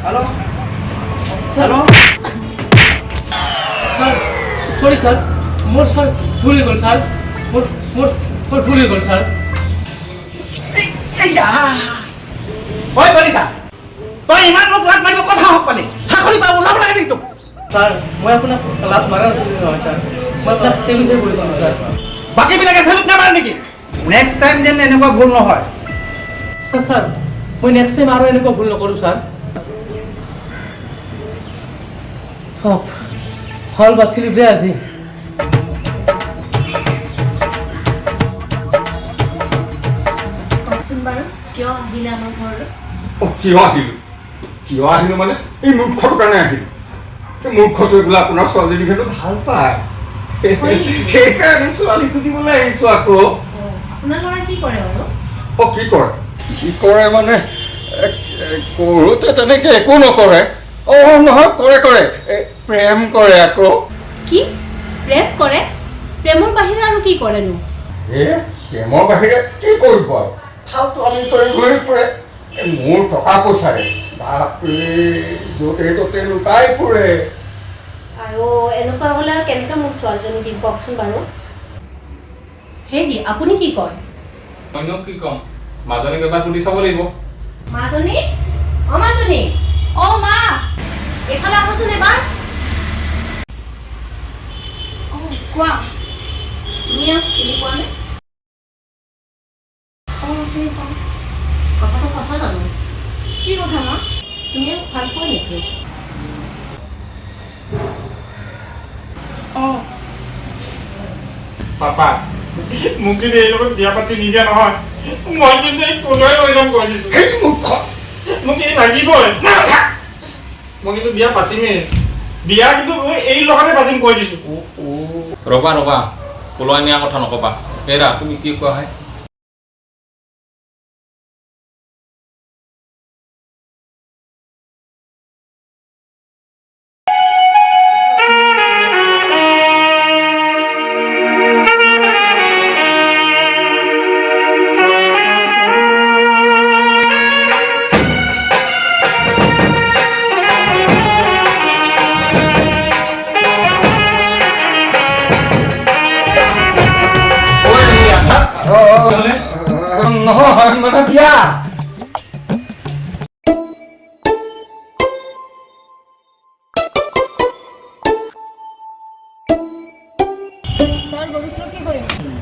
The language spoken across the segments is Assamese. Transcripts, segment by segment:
Hello hello sir sorry sir मोर सर भूल गल सर मोर मोर मोर भूल गल सर एया ओय बनिता तই ইমান লোক লাগ মাৰিব কথা হক পালে চাকৰি পাব লাভ লাগে নেকি তোক सर মই আপোনাক লাভ মাৰা নাছিলো নহয় सर মই আপোনাক চেলুচে কৰিছিলো सर বাকি বিলাকে চেলুট নামাৰে নেকি নেক্সট টাইম যেন এনেকুৱা ভুল নহয় सर सर মই নেক্সট টাইম আৰু এনেকুৱা ভুল নকৰো सर হল বাছিলি দে আজি কওকচোন বাৰু কিয় আহিলে আমাৰ ঘৰলৈ কিয় আহিলো মানে এই মূৰ্খটোৰ কাৰণে আহিলো এই মূৰ্খটোৱে বোলে আপোনাৰ ছোৱালীজনীক হেনো ভাল পায় সেইকাৰণে ছোৱালী খুজিবলৈ আহিছো আকৌ আপোনাৰ ল'ৰাই কি কৰে বাৰু কি কৰে মানে কৰোঁতে তেনেকে একো নকৰে নহয় কৰে প্ৰেম কৰে আকৌ কি প্ৰেম কৰে প্ৰেমৰ বাহিৰে আৰু কি কৰেনো প্ৰেমৰ বাহিৰে কি কৰিব আৰু ফাল্টু আলি কৰি ঘূৰি ফুৰে মোৰ টকা পইচাৰে বাপৰে য'তে ত'তে লুকাই ফুৰে আৰু এনেকুৱা হ'লে আৰু কেনেকৈ মোক ছোৱালীজনী দিম কওকচোন বাৰু হেৰি আপুনি কি কয় মইনো কি ক'ম মাজনীক এবাৰ সুধি চাব লাগিব মাজনী অ মা এইফালে আহচোন এবাৰ কোৱা তুমি ইয়াক চিনি পোৱা নে চিনি পাওঁ কথাটো সঁচা জানো কি কথা মা তুমি ইয়াক ভাল পোৱা নেকি পাপা মোক যদি এই লগত বিয়া পাতি নিদিয়া নহয় মই কিন্তু এই পোন্ধৰে লৈ যাম কৈ দিছোঁ এই মূৰ্খ মোক এই লাগিবই মই কিন্তু বিয়া পাতিমেই বিয়া কিন্তু মই এই লগতে পাতিম কৈ দিছোঁ ৰ'বা পলোৱাই নিয়া কথা নক'বা হেৰা তুমি কি কোৱা হয় নহয় মানে বিয়া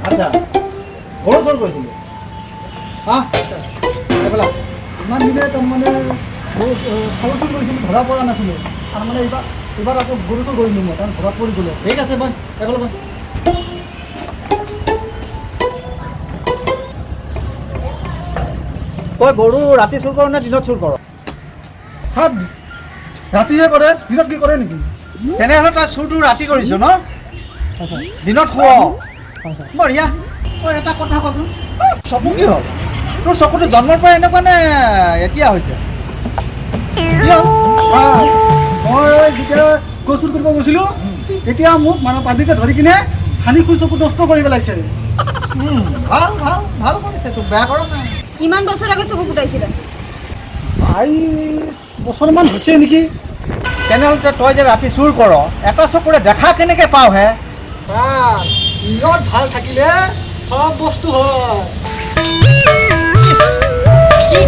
আচ্ছা গৰু চুৰ কৰিছিলি এইফালে ইমান দিনে তাৰমানে গৰু চুৰ কৰিছিলোঁ ধৰা পৰা নাছিলোঁ আৰু মানে এইবাৰ আকৌ গৰু চুৰ কৰিলোঁ মই কাৰণ ধৰাত পৰি গ'লোঁ ঠিক আছে মই এইফালে মই তই গৰু ৰাতি চুৰ কৰ নে দিনত চুৰ কৰ ছাৰ ৰাতিহে কৰে দিনত কি কৰে নেকি তেনেহ'লে তই চুৰটো ৰাতি কৰিছ ন দিনত শুৱ বঢ়িয়া তই এটা কথা কচোন চকু কি হ'ল তোৰ চকুটো জন্মৰ পৰা এনেকুৱা নে এতিয়া হৈছে মই যেতিয়া গৰু চুৰ কৰিব গৈছিলোঁ তেতিয়া মোক মানে পাব্লিকে ধৰি কিনে সানি খুই চকু নষ্ট কৰি পেলাইছে ভাল কৰিছে তোক বেয়া কৰা নাই কিমান বছৰ আগত চকু ফুটাইছিলে 22 বছৰমান হৈছে নেকি তেনেহ'লে তই যে ৰাতি চুৰ কৰ এটা চকুৰে দেখা কেনেকৈ পাওঁ হে নিয়ত ভাল থাকিলে চব বস্তু হয়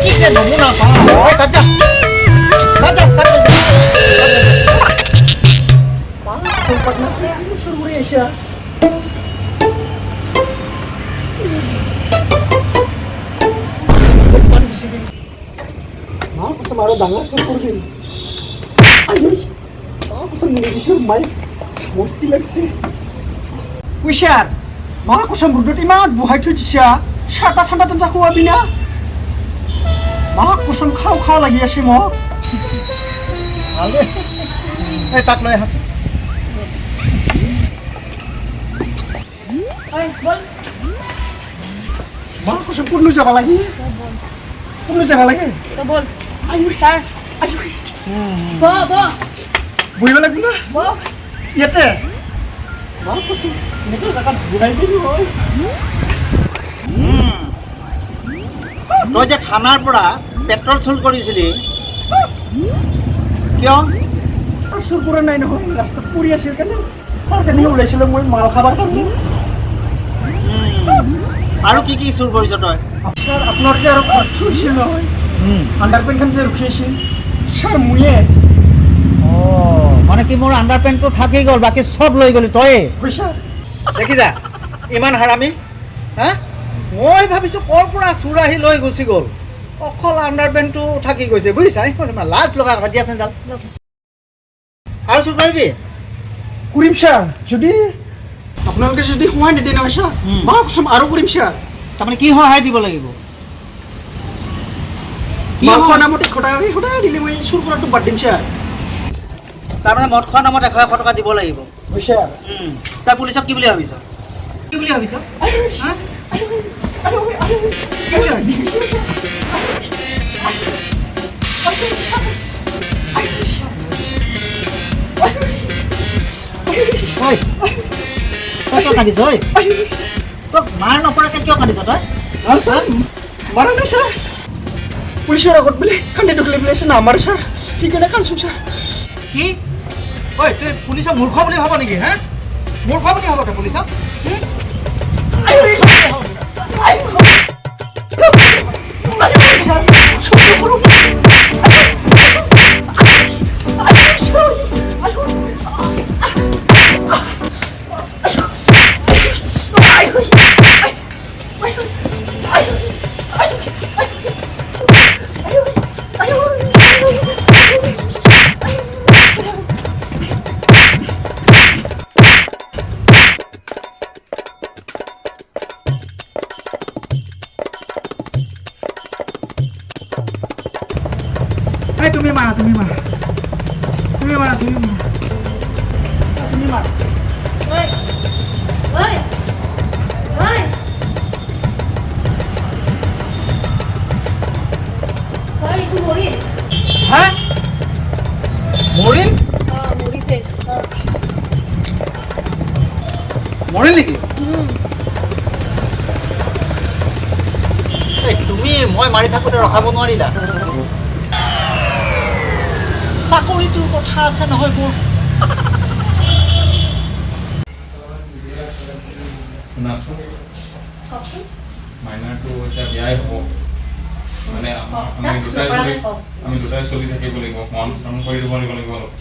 কি যে নমুনা পাওঁ চুৰ কৰি আহিছে আৰু ডাঙৰ চুৰ কৰি মাই মস্তি লাগছে পইচাৰ মা কচম ৰ'দত ইমান বহাই থৈ দিছা চাহ ঠাণ্ডা খোৱাবি না মা কচম খাওঁ লাগি আছে মোক এই তাক লৈ আহাচোন মা কচম কোনলৈ যাব লাগে বহিব লাগিব না ইয়াতে মা কচম এনেকৈ জেগাত ঘূৰাই দিবি হয় তই যে থানাৰ পৰা পেট্ৰল চুৰ কৰিছিলি কিয় চুৰ কৰা নাই নহয় ৰাস্তাত পৰি আছিল কাৰণে তাৰ কাৰণে ওলাইছিলোঁ মই মাল খাবৰ কাৰণে আৰু কি কি চুৰ কৰিছ তই ছাৰ আপোনাৰ যে আৰু ঘৰত চুৰিছিল নহয় আণ্ডাৰপেণ্টখন যে ৰখি আছিল ছাৰ ময়ে মানে কি মোৰ আণ্ডাৰ পেণ্টটো থাকি গ'ল বাকী চব লৈ গ'লি তই পইচা দেখি যা ইমান হাৰামি হা মই ভাবিছোঁ ক'ৰ পৰা চোৰ আহি লৈ গুচি গ'ল অকল আণ্ডাৰ পেণ্টটো থাকি গৈছে বুজিছা লাজ লগা কথা দিয়াচোন জাল আৰু চুৰ কৰিবি কৰিম ছাৰ যদি আপোনালোকে যদি সহায় নিদিয়ে নহয় ছাৰ মই কৈছোঁ আৰু কৰিম ছাৰ তাৰমানে কি সহায় দিব লাগিব মদ খোৱা নামতে সদায় দিলে মই চুৰ কৰাটো বাদ দিম ছাৰ তাৰমানে মদ খোৱাৰ নামত 100 টকা দিব লাগিব ছাৰ তই পুলিচক কি বুলি ভাবিছ কি বুলি ভাবিছ হা? ঐ, তই কিয় কান্দিছ ঐ তোক মাৰ নপৰাকৈ কিয় কান্দিছ তই ছাৰ মাৰা নাই ছাৰ পুলিচৰ আগত বোলে কান্দি ঢুকলি পেলাইছে না আমাৰ ছাৰ সেইকাৰণে কান্দছোঁ ছাৰ কি ঐ তই পুলিচক মূৰ্খ বুলি ভাব নেকি হা মূৰ্খ বুলি ভাব তই পুলিচক তুমি মাৰা তুমি মাৰা তুমি মাৰা তুমি মাৰা তুমি মাৰা ঐ ঐ ঐ ছাৰ এইটো মৰিল হা মৰিল মৰিছে মৰিল নেকি তুমি মই মাৰি থাকোঁতে ৰখাব নোৱাৰিলা চাকৰিটোৰ কথা আছে নহয় মোৰ শুনাচোন কওকচোন মাইনাৰটো এতিয়া বিয়াই হ'ব মানে আমি দুটাই চলি থাকিব লাগিব মন চন কৰি দিব লাগিব অলপ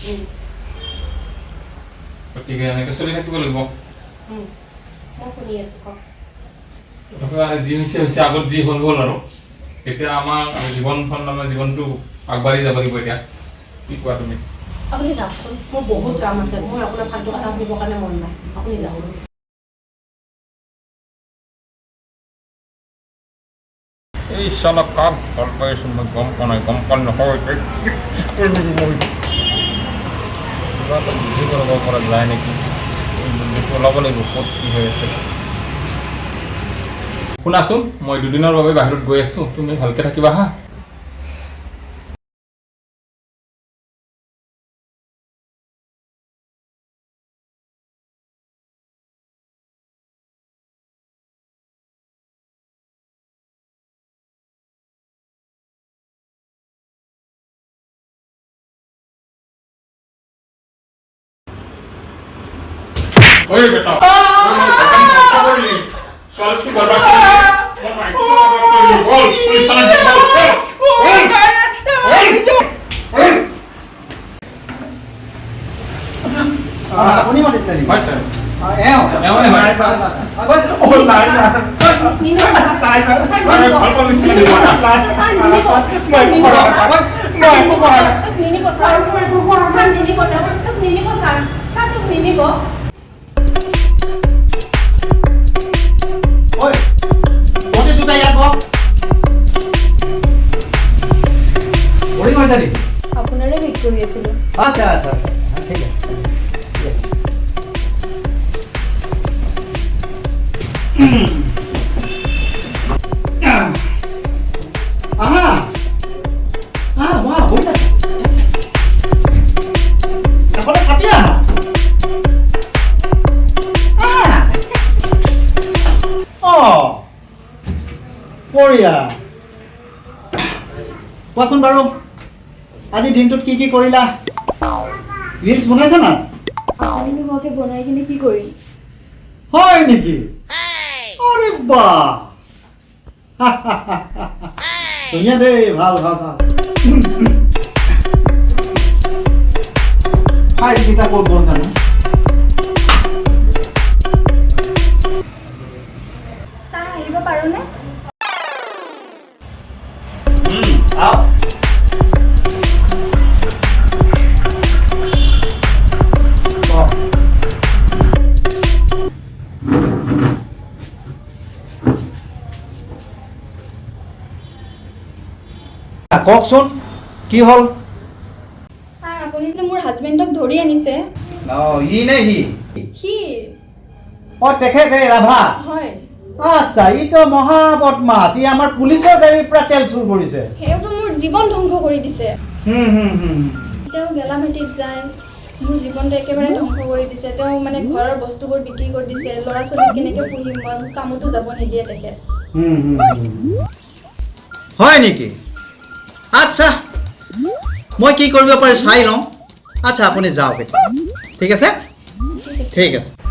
গতিকে এনেকৈ চলি থাকিব লাগিব মই শুনি আছোঁ কওক আৰু যি হৈছে হৈছে আগত যি হ'ল হ'ল আৰু এতিয়া আমাৰ জীৱনখন আমাৰ জীৱনটো আগবাঢ়ি যাব লাগিব এতিয়া কি কোৱা তুমি আপুনি যাওকচোন মোৰ বহুত কাম আছে মই আপোনাৰ ফাল্টু কথা শুনিবৰ কাৰণে মন নাই আপুনি যাওক এই চালা কাক ভাল পাইছোঁ মই গম পোৱা নাই গম পোৱা নহয় কিবা এটা বুদ্ধি কৰিব পৰা যায় নেকি বুদ্ধিটো ওলাব লাগিব ক'ত কি হৈ আছে শুনাচোন মই দুদিনৰ বাবে বাহিৰত গৈ আছোঁ তুমি ভালকৈ থাকিবা হা ঐ বেটা ছোৱালীটো বৰবাদ আপুনি মাতিছিলে নেকি আপোনাৰে ৱেইট কৰি আছিলোঁ আচ্ছা আচ্ছা ঠিক আছে আহা মই বহি থাকো এফালে কাটি আহা বঢ়িয়া কোৱাচোন বাৰু আজি দিনটোত কি কৰিলা ৰিলছ বনাইছা না আপুনি নোহোৱাকৈ বনাই কিনে কি কৰিম হয় নেকি আরে বাহ ধুনীয়া দেই ভাল ভাল ভাল ফাইলকেইটা ক'ত গ'ল জানো ছাৰ আহিব পাৰোঁনে আও কওকচোন কি হ'ল ছাৰ আপুনি যে মোৰ হাজবেণ্ডক ধৰি আনিছে ই নে সি তেখেত ৰাভা হয় আচ্ছা ইটো মহা বদমাছ ই আমাৰ পুলিচৰ গাড়ীৰ পৰা তেল চুৰ কৰিছে সেইতো মোৰ জীৱন ধ্বংস কৰি দিছে হুম তেওঁ গেলামাটিত যায় মোৰ জীৱনটো একেবাৰে ধ্বংস কৰি দিছে তেওঁ মানে ঘৰৰ বস্তুবোৰ বিক্ৰী কৰি দিছে ল'ৰা ছোৱালী কেনেকৈ পুহিম মই মোক কামতো যাব নিদিয়ে তেখেত হয় নেকি আচ্ছা মই কি কৰিব পাৰি চাই লওঁ আচ্ছা আপুনি যাওক ঠিক আছে ঠিক আছে